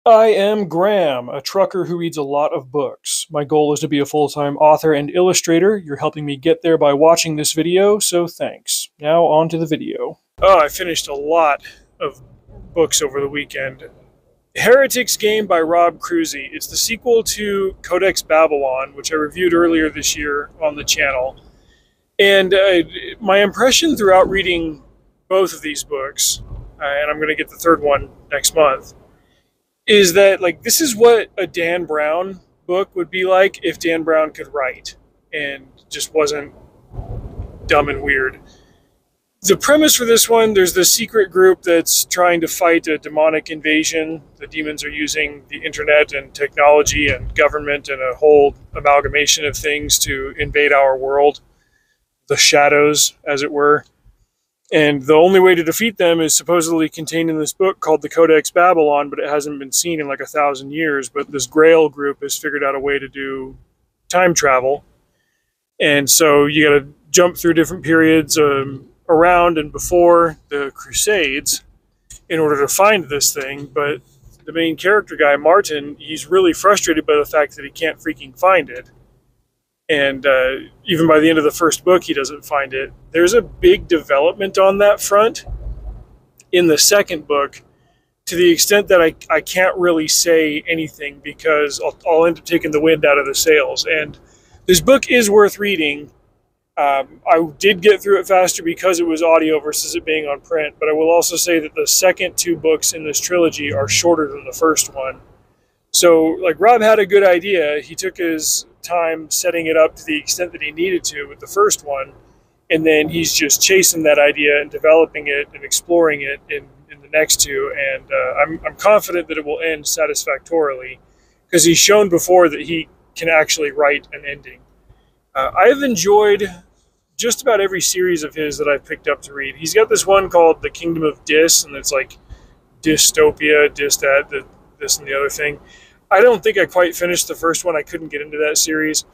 I am Graham, a trucker who reads a lot of books. My goal is to be a full-time author and illustrator. You're helping me get there by watching this video, so thanks. Now on to the video. Oh, I finished a lot of books over the weekend. Heretics game by Rob Cruzy. It's the sequel to Codex Babylon, which I reviewed earlier this year on the channel. And my impression throughout reading both of these books, and I'm going to get the third one next month, is that this is what a Dan Brown book would be like if Dan Brown could write and just wasn't dumb and weird. The premise for this one, there's this secret group that's trying to fight a demonic invasion. The demons are using the internet and technology and government and a whole amalgamation of things to invade our world, the shadows, as it were. And the only way to defeat them is supposedly contained in this book called the Codex Babylon, but it hasn't been seen in like 1,000 years. But this Grail group has figured out a way to do time travel. And so you got to jump through different periods around and before the Crusades in order to find this thing. But the main character guy, Martin, he's really frustrated by the fact that he can't freaking find it. And even by the end of the first book, he doesn't find it. There's a big development on that front in the second book, to the extent that I can't really say anything because I'll end up taking the wind out of the sails. And this book is worth reading. I did get through it faster because it was audio versus it being on print, but I will also say that the second two books in this trilogy are shorter than the first one. So, Rob had a good idea. He took his time setting it up to the extent that he needed to with the first one, and then he's just chasing that idea and developing it and exploring it in the next two, and I'm confident that it will end satisfactorily because he's shown before that he can actually write an ending. I've enjoyed just about every series of his that I've picked up to read. He's got this one called The Kingdom of Dis, and it's like dystopia, this and the other thing. I don't think I quite finished the first one. I couldn't get into that series.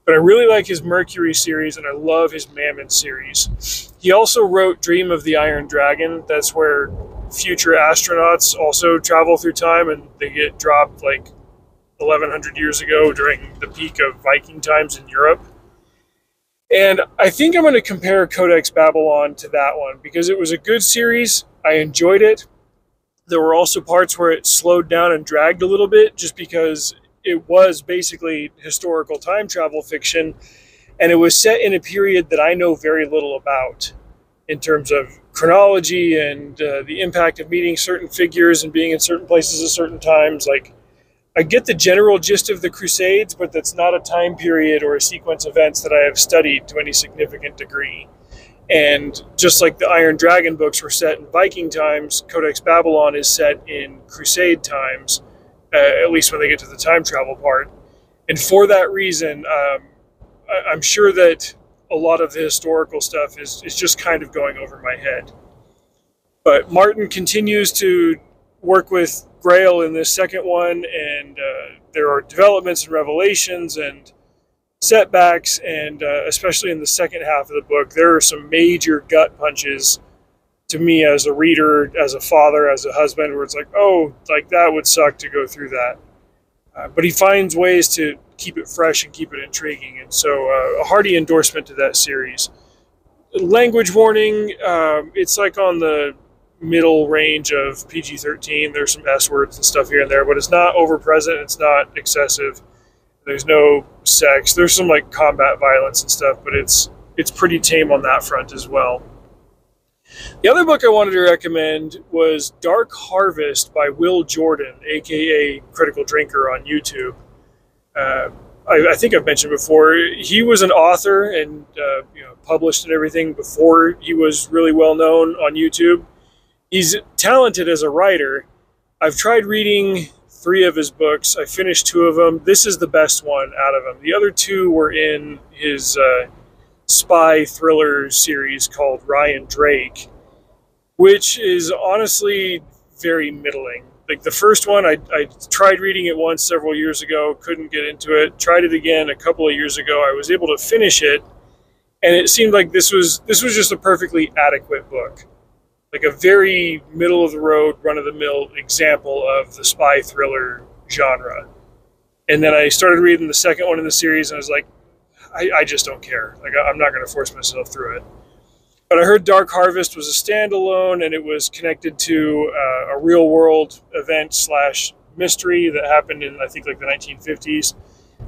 But I really like his Mercury series, and I love his Mammon series. He also wrote Dream of the Iron Dragon. That's where future astronauts also travel through time, and they get dropped 1,100 years ago during the peak of Viking times in Europe. And I think I'm going to compare Codex Babylon to that one because it was a good series. I enjoyed it. There were also parts where it slowed down and dragged a little bit just because it was basically historical time travel fiction, and it was set in a period that I know very little about in terms of chronology and the impact of meeting certain figures and being in certain places at certain times. I get the general gist of the Crusades, but that's not a time period or a sequence of events that I have studied to any significant degree. And just like the Iron Dragon books were set in Viking times, Codex Babylon is set in Crusade times, at least when they get to the time travel part. And for that reason, I'm sure that a lot of the historical stuff is just kind of going over my head. But Martin continues to work with Grail in this second one, and there are developments and revelations and setbacks, and especially in the second half of the book, there are some major gut punches to me as a reader, as a father, as a husband, where it's that would suck to go through that. But he finds ways to keep it fresh and keep it intriguing, and so a hearty endorsement to that series. Language warning, it's on the middle range of PG-13. There's some S words and stuff here and there, but it's not over-present, it's not excessive. There's no sex. There's some combat violence and stuff, but it's pretty tame on that front as well. The other book I wanted to recommend was Dark Harvest by Will Jordan, aka Critical Drinker on YouTube. I think I've mentioned before, he was an author and published and everything before he was really well known on YouTube. He's talented as a writer. I've tried reading 3 of his books. I finished 2 of them. This is the best one out of them. The other 2 were in his spy thriller series called Ryan Drake, which is honestly very middling. The first one, I tried reading it once several years ago, couldn't get into it. Tried it again a couple of years ago. I was able to finish it, and it seemed like this was just a perfectly adequate book. like a very middle of the road, run of the mill example of the spy thriller genre. And then I started reading the second one in the series, and I was like, I just don't care. Like, I'm not going to force myself through it. But I heard Dark Harvest was a standalone, and it was connected to a real world event slash mystery that happened in, I think, like the 1950s.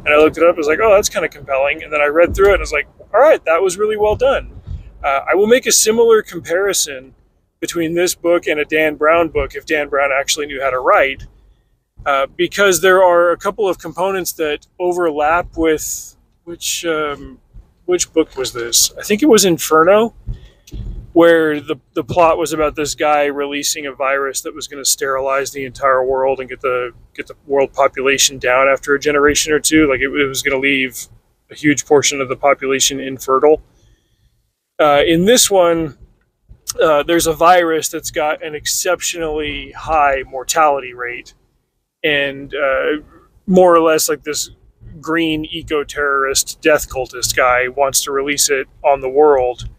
And I looked it up. I was like, oh, that's kind of compelling. And then I read through it, and I was like, all right, that was really well done. I will make a similar comparison between this book and a Dan Brown book if Dan Brown actually knew how to write, because there are a couple of components that overlap with which book was this? I think it was Inferno, where the plot was about this guy releasing a virus that was going to sterilize the entire world and get the world population down after a generation or two. Like it was going to leave a huge portion of the population infertile. In this one, there's a virus that's got an exceptionally high mortality rate, and more or less like this green eco-terrorist death cultist guy wants to release it on the world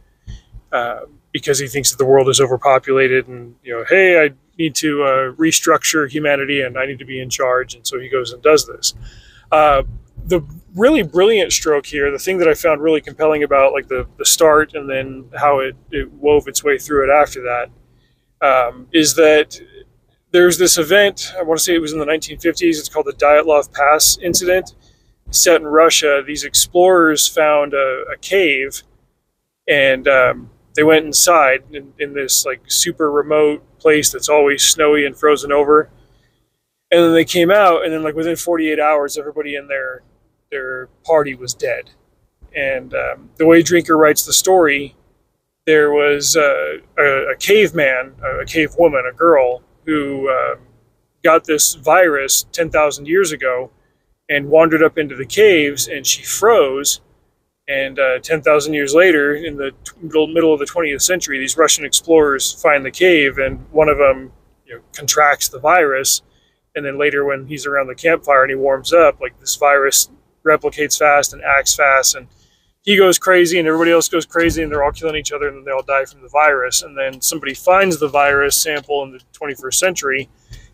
because he thinks that the world is overpopulated, and hey, I need to restructure humanity and I need to be in charge, and so he goes and does this. The really brilliant stroke here, the thing that I found really compelling about like the start and then how it wove its way through it after that, is that there's this event, I want to say it was in the 1950s, it's called the Dyatlov Pass incident, set in Russia. These explorers found a cave, and they went inside in this like super remote place that's always snowy and frozen over. And then they came out, and then like within 48 hours, everybody in their party was dead. And the way Drinker writes the story, there was a caveman, a cave woman, a girl who got this virus 10,000 years ago and wandered up into the caves, and she froze. And 10,000 years later, in the middle of the 20th century, these Russian explorers find the cave, and one of them contracts the virus. And then later, when he's around the campfire and he warms up, like this virus replicates fast and acts fast, and he goes crazy and everybody else goes crazy, and they're all killing each other, and then they all die from the virus. And then somebody finds the virus sample in the 21st century,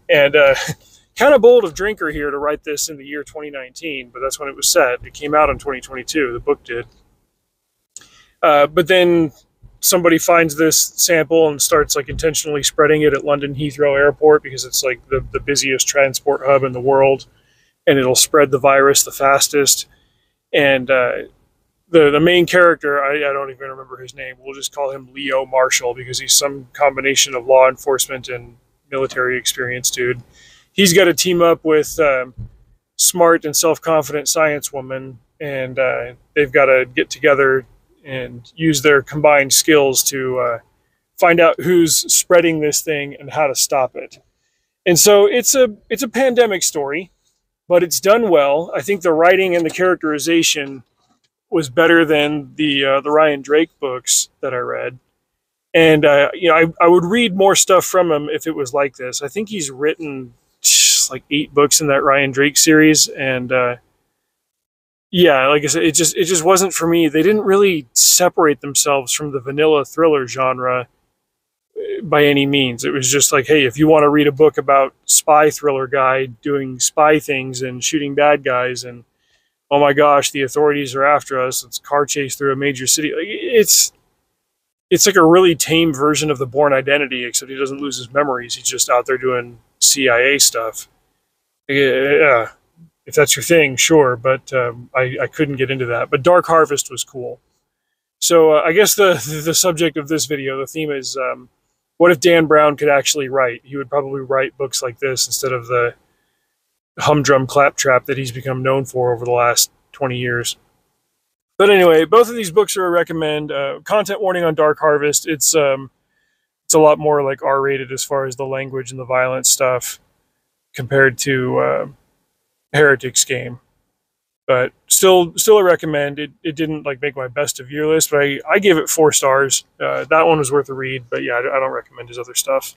and kind of bold of Drinker here to write this in the year 2019, but that's when it was set. It came out in 2022, the book did. But then somebody finds this sample and starts like intentionally spreading it at London Heathrow Airport because it's like the busiest transport hub in the world, and it'll spread the virus the fastest. And the main character, I don't even remember his name. We'll just call him Leo Marshall because he's some combination of law enforcement and military experience dude. He's got to team up with smart and self-confident science woman, and they've got to get together and use their combined skills to find out who's spreading this thing and how to stop it. And so it's a pandemic story, but it's done well. I think the writing and the characterization was better than the Ryan Drake books that I read. And I would read more stuff from him if it was like this. I think he's written like 8 books in that Ryan Drake series, and yeah, like I said, it just wasn't for me. They didn't really separate themselves from the vanilla thriller genre by any means. It was just like, hey, if you want to read a book about spy thriller guy doing spy things and shooting bad guys, and oh my gosh, the authorities are after us, it's car chase through a major city. Like, it's like a really tame version of the Bourne Identity, except he doesn't lose his memories. He's just out there doing CIA stuff. Yeah, if that's your thing, sure, but I couldn't get into that. But Dark Harvest was cool. So I guess the subject of this video, the theme is, what if Dan Brown could actually write? He would probably write books like this instead of the humdrum claptrap that he's become known for over the last 20 years. But anyway, both of these books are a recommend. Content warning on Dark Harvest. It's a lot more like R-rated as far as the language and the violent stuff compared to Heretics game, but still a recommend. It didn't like make my best of year list, but I gave it 4 stars. That one was worth a read, but yeah, I don't recommend his other stuff.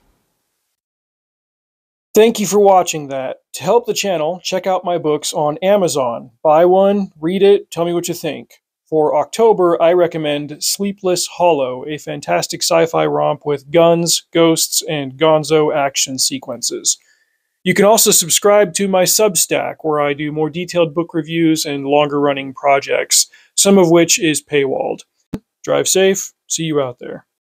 Thank you for watching that. To help the channel, check out my books on Amazon. Buy one, read it, tell me what you think. For October, I recommend Sleepless Hollow, a fantastic sci-fi romp with guns, ghosts, and gonzo action sequences. You can also subscribe to my Substack, where I do more detailed book reviews and longer-running projects, some of which is paywalled. Drive safe. See you out there.